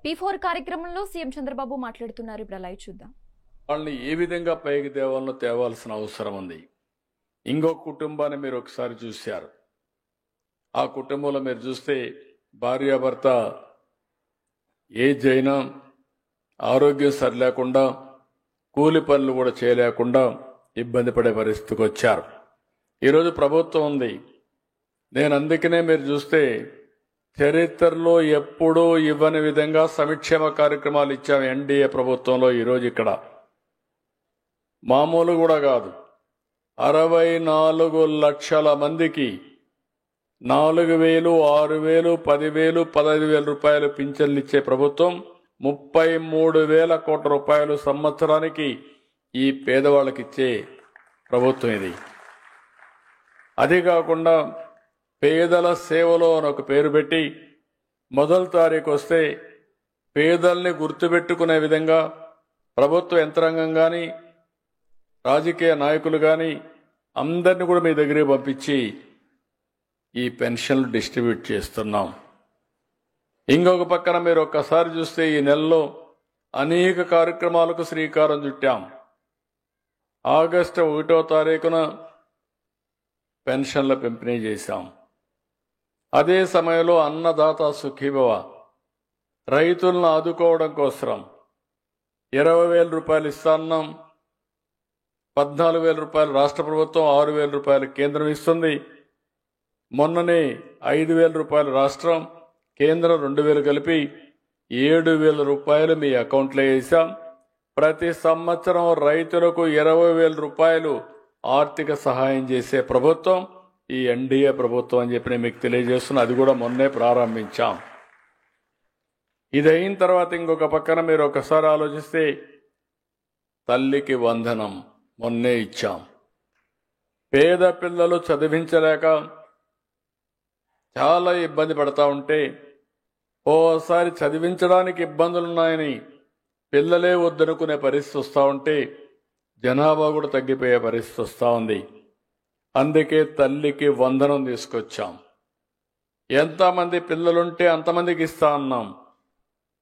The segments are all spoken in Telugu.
P4 కార్యక్రమంలో సీఎం చంద్రబాబు మాట్లాడుతున్నారు. ఇప్పుడు లైవ్ చూద్దాం. వాళ్ళని ఏ విధంగా పైకి తేవాల్సిన అవసరం ఉంది. ఇంకో కుటుంబాన్ని మీరు ఒకసారి చూశారు. ఆ కుటుంబంలో మీరు చూస్తే భార్యాభర్త ఏజ్ అయినా ఆరోగ్యం సరిలేకుండా కూలి పనులు కూడా చేయలేకుండా ఇబ్బంది పడే పరిస్థితికి వచ్చారు. ఈరోజు ప్రభుత్వం ఉంది. నేను అందుకనే మీరు చూస్తే చరిత్రలో ఎప్పుడూ ఇవ్వని విధంగా సంక్షేమ కార్యక్రమాలు ఇచ్చాం ఎన్డీఏ ప్రభుత్వంలో. ఈరోజు ఇక్కడ మామూలు కూడా కాదు, 64 లక్షల మందికి 4,000, 6,000, 10,000, 15,000 రూపాయలు పింఛన్లు ఇచ్చే ప్రభుత్వం. 33,000 కోట్ల రూపాయలు సంవత్సరానికి ఈ పేదవాళ్ళకి ఇచ్చే ప్రభుత్వం ఇది. అదే కాకుండా పేదల సేవలో అని ఒక పేరు పెట్టి మొదటి తారీఖు వస్తే పేదల్ని గుర్తుపెట్టుకునే విధంగా ప్రభుత్వ యంత్రాంగం కానీ రాజకీయ నాయకులు కానీ అందరినీ కూడా మీ దగ్గరికి పంపించి ఈ పెన్షన్లు డిస్ట్రిబ్యూట్ చేస్తున్నాం. ఇంకొక పక్కన మీరు ఒక్కసారి చూస్తే ఈ నెలలో అనేక కార్యక్రమాలకు శ్రీకారం చుట్టాం. ఆగస్టు 1వ తారీఖున పెన్షన్ల పంపిణీ చేశాం. అదే సమయంలో అన్నదాత సుఖీభవ రైతులను ఆదుకోవడం కోసం 20,000 రూపాయలు ఇస్తున్నాం. 14,000 రూపాయలు రాష్ట్ర ప్రభుత్వం, 6,000 రూపాయలు కేంద్రం ఇస్తుంది. మొన్ననే 5,000 రూపాయలు రాష్ట్రం, కేంద్రం 2,000 కలిపి 7,000 రూపాయలు మీ అకౌంట్లో వేసాం. ప్రతి సంవత్సరం రైతులకు 20,000 రూపాయలు ఆర్థిక సహాయం చేసే ప్రభుత్వం ఈ ఎన్డీఏ ప్రభుత్వం అని చెప్పి నేను మీకు తెలియజేస్తున్నా. అది కూడా మొన్నే ప్రారంభించాం. ఇది అయిన తర్వాత ఇంకొక పక్కన మీరు ఒకసారి ఆలోచిస్తే తల్లికి వందనం మొన్నే ఇచ్చాం. పేద పిల్లలు చదివించలేక చాలా ఇబ్బంది పడతా ఉంటే ఓసారి చదివించడానికి ఇబ్బందులున్నాయని పిల్లలే వద్దనుకునే పరిస్థితి వస్తూ ఉంటే జనాభా కూడా తగ్గిపోయే పరిస్థితి వస్తూ ఉంది. అందుకే తల్లికి వందనం తీసుకొచ్చాం. ఎంతమంది పిల్లలుంటే అంతమందికి ఇస్తా అన్నాం.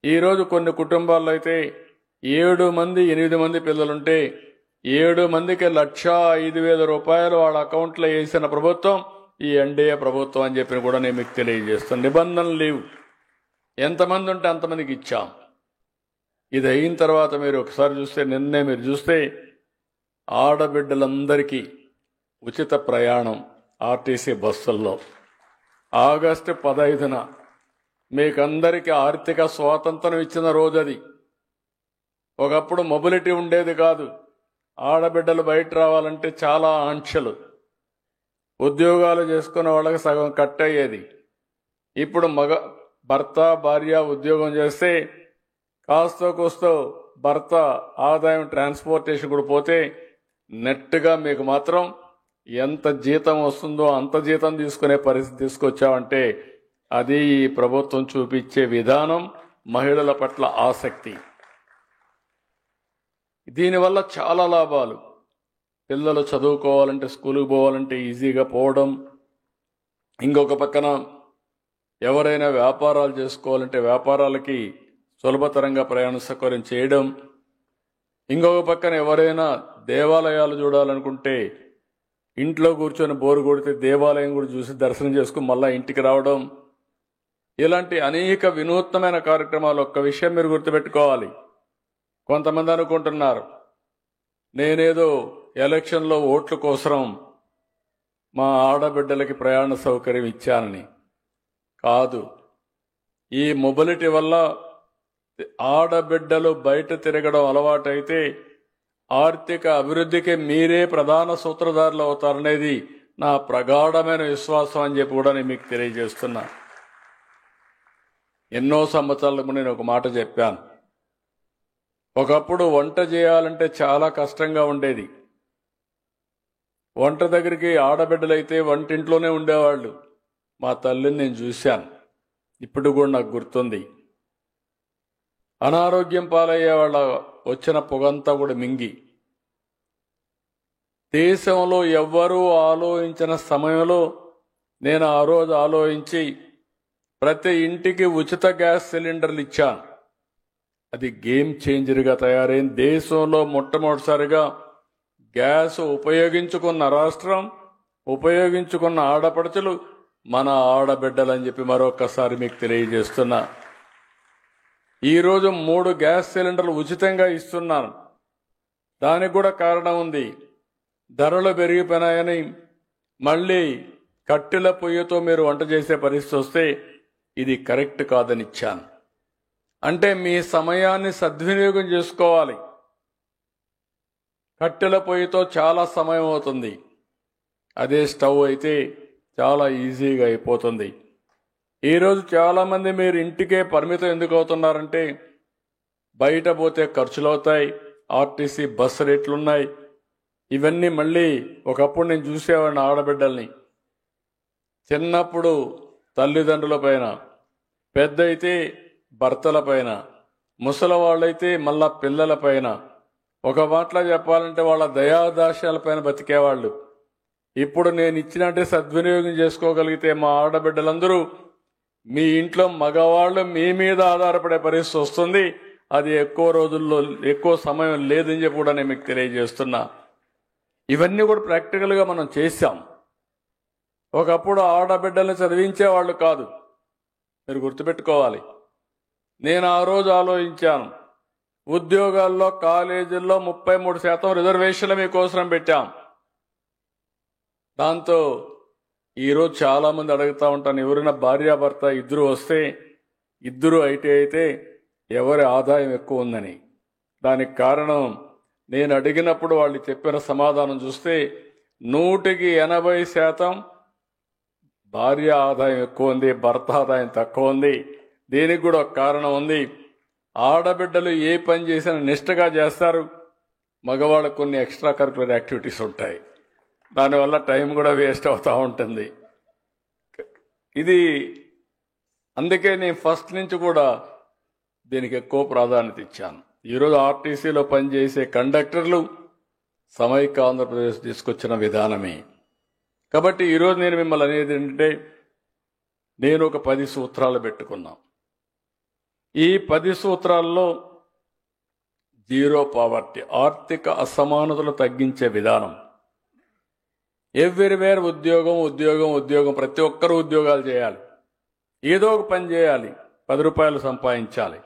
ఈరోజు కొన్ని కుటుంబాల్లో అయితే 7 మంది 8 మంది పిల్లలుంటే 7 మందికి 1,05,000 రూపాయలు వాళ్ళ అకౌంట్లో వేసిన ప్రభుత్వం ఈ ఎన్డీఏ ప్రభుత్వం అని చెప్పి కూడా నేను మీకు తెలియజేస్తాను. నిబంధనలు లేవు, ఎంతమంది ఉంటే అంతమందికి ఇచ్చాం. ఇది అయిన తర్వాత మీరు ఒకసారి చూస్తే నిన్నే మీరు చూస్తే ఆడబిడ్డలందరికీ ఉచిత ప్రయాణం ఆర్టీసీ బస్సుల్లో ఆగస్టు 15న మీకందరికీ ఆర్థిక స్వాతంత్రం ఇచ్చిన రోజు అది. ఒకప్పుడు మొబిలిటీ ఉండేది కాదు. ఆడబిడ్డలు బయట రావాలంటే చాలా ఆంక్షలు, ఉద్యోగాలు చేసుకునే వాళ్ళకి సగం కట్ అయ్యేది. ఇప్పుడు భర్త భార్య ఉద్యోగం చేస్తే కాస్తో కూస్తో భర్త ఆదాయం ట్రాన్స్పోర్టేషన్ కూడా పోతే నెట్గా మీకు మాత్రం ఎంత జీతం వస్తుందో అంత జీతం తీసుకునే పరిస్థితి తీసుకొచ్చామంటే అది ఈ ప్రభుత్వం చూపించే విధానం, మహిళల పట్ల ఆసక్తి. దీనివల్ల చాలా లాభాలు. పిల్లలు చదువుకోవాలంటే, స్కూలుకు పోవాలంటే ఈజీగా పోవడం. ఇంకొక పక్కన ఎవరైనా వ్యాపారాలు చేసుకోవాలంటే వ్యాపారాలకి సులభతరంగా ప్రయాణ సౌకర్యం చేయడం. ఇంకొక పక్కన ఎవరైనా దేవాలయాలు చూడాలనుకుంటే ఇంట్లో కూర్చొని బోరు కొడితే దేవాలయం కూడా చూసి దర్శనం చేసుకుని మళ్ళా ఇంటికి రావడం. ఇలాంటి అనేక వినూత్నమైన కార్యక్రమాలు. ఒక్క విషయం మీరు గుర్తుపెట్టుకోవాలి. కొంతమంది అనుకుంటున్నారు నేనేదో ఎలక్షన్లో ఓట్ల కోసం మా ఆడబిడ్డలకి ప్రయాణ సౌకర్యం ఇచ్చానని కాదు. ఈ మొబిలిటీ వల్ల ఆడబిడ్డలు బయట తిరగడం అలవాటైతే ఆర్థిక అభివృద్ధికి మీరే ప్రధాన సూత్రధారులు అవుతారనేది నా ప్రగాఢమైన విశ్వాసం అని చెప్పి కూడా నేను మీకు తెలియజేస్తున్నా. ఎన్నో సంవత్సరాలకు నేను ఒక మాట చెప్పాను. ఒకప్పుడు వంట చేయాలంటే చాలా కష్టంగా ఉండేది. వంట దగ్గరికి ఆడబిడ్డలైతే వంటింట్లోనే ఉండేవాళ్ళు. మా తల్లిని నేను చూశాను, ఇప్పుడు కూడా నాకు గుర్తుంది. అనారోగ్యం పాలయ్యే వాళ్ళ వచ్చిన పొగంతా కూడా మింగి దేశంలో ఎవ్వరూ ఆలోచించిన సమయంలో నేను ఆ రోజు ఆలోచించి ప్రతి ఇంటికి ఉచిత గ్యాస్ సిలిండర్లు ఇచ్చాను. అది గేమ్ చేంజర్గా తయారైంది. దేశంలో మొట్టమొదటిసారిగా గ్యాస్ ఉపయోగించుకున్న రాష్ట్రం, ఉపయోగించుకున్న ఆడపడుచులు మన ఆడబిడ్డలని చెప్పి మరొకసారి మీకు తెలియజేస్తున్నా. ఈరోజు 3 గ్యాస్ సిలిండర్లు ఉచితంగా ఇస్తున్నాను. దానికి కూడా కారణం ఉంది. ధరలు పెరిగిపోయినాయని మళ్ళీ కట్టెల పొయ్యితో మీరు వంట చేసే పరిస్థితి వస్తే ఇది కరెక్ట్ కాదని ఇచ్చాను. అంటే మీ సమయాన్ని సద్వినియోగం చేసుకోవాలి. కట్టెల పొయ్యితో చాలా సమయం అవుతుంది. అదే స్టవ్ అయితే చాలా ఈజీగా అయిపోతుంది. ఈరోజు చాలామంది మీరు ఇంటికే పరిమితం ఎందుకు అవుతున్నారంటే బయట పోతే ఖర్చులు అవుతాయి, ఆర్టీసీ బస్సు రేట్లున్నాయి. ఇవన్నీ మళ్ళీ ఒకప్పుడు నేను చూసేవాడిని. ఆడబిడ్డల్ని చిన్నప్పుడు తల్లిదండ్రుల పైన, పెద్ద అయితే భర్తల పైన, ముసలి వాళ్ళైతే మళ్ళా పిల్లల పైన, ఒక మాటలో చెప్పాలంటే వాళ్ళ దయాదాస్యాల పైన బతికేవాళ్ళు. ఇప్పుడు నేను ఇచ్చినట్టే సద్వినియోగం చేసుకోగలిగితే మా ఆడబిడ్డలందరూ మీ ఇంట్లో మగవాళ్ళు మీ మీద ఆధారపడే పరిస్థితి వస్తుంది. అది ఎక్కువ రోజుల్లో ఎక్కువ సమయం లేదని చెప్పి కూడా నేను మీకు తెలియజేస్తున్నా. ఇవన్నీ కూడా ప్రాక్టికల్గా మనం చేశాం. ఒకప్పుడు ఆడబిడ్డల్ని చదివించేవాళ్ళు కాదు, మీరు గుర్తుపెట్టుకోవాలి. నేను ఆ రోజు ఆలోచించాను, ఉద్యోగాల్లో కాలేజీల్లో 33% రిజర్వేషన్లు మీకోసం పెట్టాం. దాంతో ఈరోజు చాలామంది అడుగుతూ ఉంటాను, ఎవరైనా భార్యాభర్త ఇద్దరు వస్తే, ఇద్దరు ఐటీ అయితే ఎవరి ఆదాయం ఎక్కువ ఉందని. దానికి కారణం నేను అడిగినప్పుడు వాళ్ళు చెప్పిన సమాధానం చూస్తే 180% భార్య ఆదాయం ఎక్కువ ఉంది, భర్త ఆదాయం తక్కువ ఉంది. దీనికి కూడా ఒక కారణం ఉంది. ఆడబిడ్డలు ఏ పని చేసినా నిష్ఠగా చేస్తారు, మగవాళ్ళకు కొన్ని ఎక్స్ట్రా కరికులర్ యాక్టివిటీస్ ఉంటాయి. దానివల్ల టైం కూడా వేస్ట్ అవుతూ ఉంటుంది. ఇది అందుకే నేను ఫస్ట్ నుంచి కూడా దీనికి ఎక్కువ ప్రాధాన్యత ఇచ్చాను. ఈరోజు ఆర్టీసీలో పనిచేసే కండక్టర్లు సమైక్య ఆంధ్రప్రదేశ్ తీసుకొచ్చిన విధానమే. కాబట్టి ఈరోజు నేను మిమ్మల్ని అనేది ఏంటంటే, నేను ఒక 10 సూత్రాలు పెట్టుకున్నా. ఈ 10 సూత్రాల్లో జీరో పావర్టీ, ఆర్థిక అసమానతలు తగ్గించే విధానం. ఎవ్రీవేర్ ఉద్యోగం ఉద్యోగం ఉద్యోగం, ప్రతి ఒక్కరూ ఉద్యోగాలు చేయాలి, ఏదో ఒక పని చేయాలి, 10 రూపాయలు సంపాదించాలి.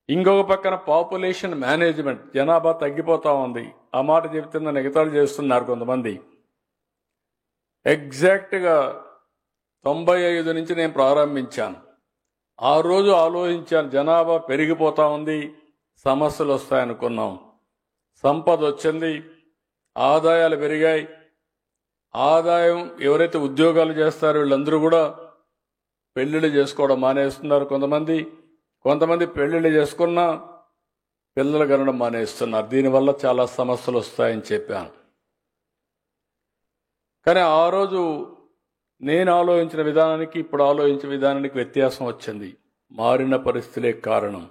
ఇంకొక పక్కన పాపులేషన్ మేనేజ్మెంట్, జనాభా తగ్గిపోతా ఉంది. ఆ మాట చెబుతున్న ఎగతాళి చేస్తున్నారు కొంతమంది. ఎగ్జాక్ట్గా 95 నుంచి నేను ప్రారంభించాను. ఆ రోజు ఆలోచించాను, జనాభా పెరిగిపోతా ఉంది, సమస్యలు వస్తాయనుకున్నాం. సంపద వచ్చింది, ఆదాయాలు పెరిగాయి. ఆదాయం ఎవరైతే ఉద్యోగాలు చేస్తారో వీళ్ళందరూ కూడా పెళ్లిళ్ళు చేసుకోవడం మానేస్తున్నారు. కొంతమంది పెళ్లిళ్ళు చేసుకున్నా పిల్లలు కనడం మానేస్తున్నారు. దీనివల్ల చాలా సమస్యలు వస్తాయని చెప్పాను. కానీ ఆ రోజు నేను ఆలోచించిన విధానానికి ఇప్పుడు ఆలోచించిన విధానానికి వ్యత్యాసం వచ్చింది. మారిన పరిస్థితులే కారణం.